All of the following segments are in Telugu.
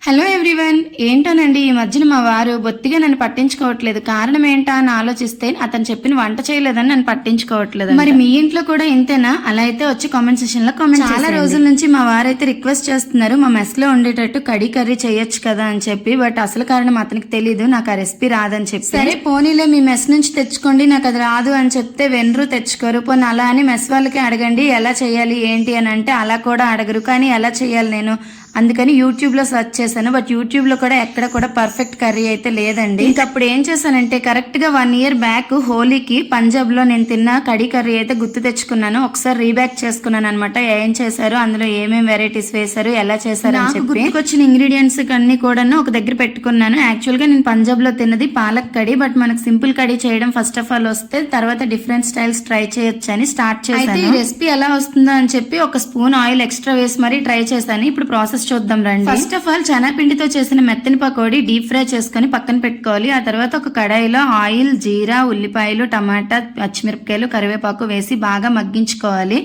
హలో ఎవ్రీవన్, ఏంటోనండి ఈ మధ్యన మా వారు బొత్తిగా నన్ను పట్టించుకోవట్లేదు. కారణం ఏంటా అని ఆలోచిస్తే అతను చెప్పిన వంట చేయలేదని నన్ను పట్టించుకోవట్లేదు. మరి మీ ఇంట్లో కూడా ఇంతేనా? అలా అయితే వచ్చి కామెంట్ సెక్షన్ లో కామెంట్. చాలా రోజుల నుంచి మా వారైతే రిక్వెస్ట్ చేస్తున్నారు మా మెస్ లో ఉండేటట్టు కడీ కర్రీ చేయొచ్చు కదా అని చెప్పి. బట్ అసలు కారణం అతనికి తెలీదు, నాకు ఆ రెసిపీ రాదని చెప్పి. సరే పోనీలే మీ మెస్ నుంచి తెచ్చుకోండి, నాకు అది రాదు అని చెప్తే వెనరు తెచ్చుకోరు. పోనీ అలా అని మెస్ వాళ్ళకి అడగండి ఎలా చేయాలి ఏంటి అని అంటే అలా కూడా అడగరు. కానీ ఎలా చేయాలి నేను అందుకని యూట్యూబ్ లో సెర్చ్ చేశాను. బట్ యూట్యూబ్ లో కూడా ఎక్కడ కూడా పర్ఫెక్ట్ కర్రీ అయితే లేదండి. ఇంకప్పుడు ఏం చేశానంటే కరెక్ట్ గా 1 year బ్యాక్ హోలీకి పంజాబ్ లో నేను తిన్న కడీ కర్రీ అయితే గుర్తు తెచ్చుకున్నాను. ఒకసారి రీబ్యాక్ చేసుకున్నాను అనమాట. ఏం చేశారు, అందులో ఏమేమి వెరైటీస్ వేశారు, ఎలా చేశారు అని చెప్పి గుర్తుకొచ్చిన ఇంగ్రీడియంట్స్ అన్ని కూడా ఒక దగ్గర పెట్టుకున్నాను. యాక్చువల్ గా నేను పంజాబ్ లో తిన్నది పాలక్ కడీ. బట్ మనకు సింపుల్ కడీ చేయడం ఫస్ట్ ఆఫ్ ఆల్ వస్తే తర్వాత డిఫరెంట్ స్టైల్స్ ట్రై చేయొచ్చు అని స్టార్ట్ చేశాను. ఈ రెసిపీ ఎలా వస్తుందో అని చెప్పి ఒక స్పూన్ ఆయిల్ ఎక్స్ట్రా వేసి మరీ ట్రై చేశాను. ఇప్పుడు ప్రాసెస్ చూద్దాం రండి. ఫస్ట్ ఆఫ్ ఆల్ శనగపిండితో చేసిన మెత్తని పకోడీ డీప్ ఫ్రై చేసుకుని పక్కన పెట్టుకోవాలి. ఆ తర్వాత ఒక కడాయిలో ఆయిల్, జీరా, ఉల్లిపాయలు, టమాటా, పచ్చిమిరపకాయలు, కరివేపాకు వేసి బాగా మగ్గించుకోవాలి.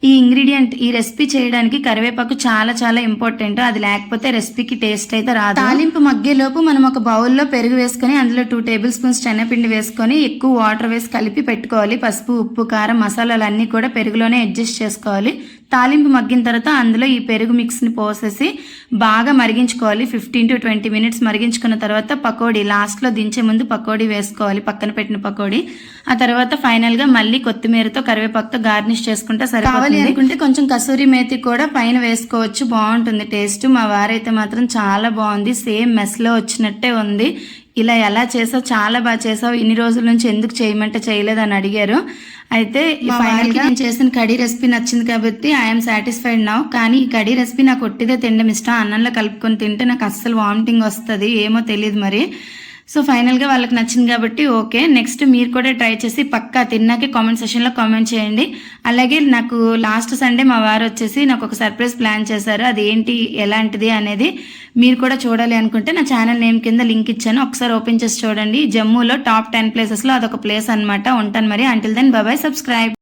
ఈ ఇంగ్రీడియంట్ ఈ రెసిపీ చేయడానికి కరివేపాకు చాలా చాలా ఇంపార్టెంట్. అది లేకపోతే రెసిపీకి టేస్ట్ అయితే రాదు. తాలింపు మగ్గేలోపు మనం ఒక బౌల్లో పెరుగు వేసుకుని అందులో 2 tablespoons శనగపిండి వేసుకొని ఎక్కువ వాటర్ వేసి కలిపి పెట్టుకోవాలి. పసుపు, ఉప్పు, కారం, మసాలాలు అన్ని కూడా పెరుగులోనే అడ్జస్ట్ చేసుకోవాలి. తాలింపు మగ్గిన తర్వాత అందులో ఈ పెరుగు మిక్స్ ని పోసేసి బాగా మరిగించుకోవాలి. 15 to 20 minutes మరిగించుకున్న తర్వాత పకోడీ లాస్ట్ లో దించే ముందు పకోడీ వేసుకోవాలి, పక్కన పెట్టిన పకోడీ. ఆ తర్వాత ఫైనల్ గా మళ్ళీ కొత్తిమీరతో కరివేపాకుతో గార్నిష్ చేసుకుంటే సరిపోతుంది. అనుకుంటే కొంచెం కసూరి మేతి కూడా పైన వేసుకోవచ్చు, బాగుంటుంది టేస్ట్. మా వారైతే మాత్రం చాలా బాగుంది, సేమ్ మెస్ లో వచ్చినట్టే ఉంది. ఇలా ఎలా చేసావు, చాలా బాగా చేసావు, ఇన్ని రోజుల నుంచి ఎందుకు చేయమంటే చేయలేదని అడిగారు. అయితే ఫైనల్ గా నేను చేసిన కడీ రెసిపీ నచ్చింది కాబట్టి ఐఎమ్ సాటిస్ఫైడ్ నౌ. కానీ ఈ కడీ రెసిపీ నాకు ఒట్టిదే తినడం ఇష్టం, అన్నంలో కలుపుకొని తింటే నాకు అస్సలు వామిటింగ్ వస్తుంది, ఏమో తెలియదు మరి. సో ఫైనల్ గా వాళ్ళకి నచ్చింది కాబట్టి ఓకే. నెక్స్ట్ మీరు కూడా ట్రై చేసి పక్కా తిన్నాకే కామెంట్ సెక్షన్ లో కామెంట్ చేయండి. అలాగే నాకు లాస్ట్ సండే మా వారు వచ్చేసి నాకు ఒక సర్ప్రైజ్ ప్లాన్ చేశారు. అది ఏంటి ఎలాంటిది అనేది మీరు కూడా చూడాలి అనుకుంటే నా ఛానల్ నేమ్ కింద లింక్ ఇచ్చాను, ఒకసారి ఓపెన్ చేసి చూడండి. జమ్మూలో టాప్ 10 places లో అదొక ప్లేస్ అనమాట. ఉంటాను మరి. Until then bye, subscribe.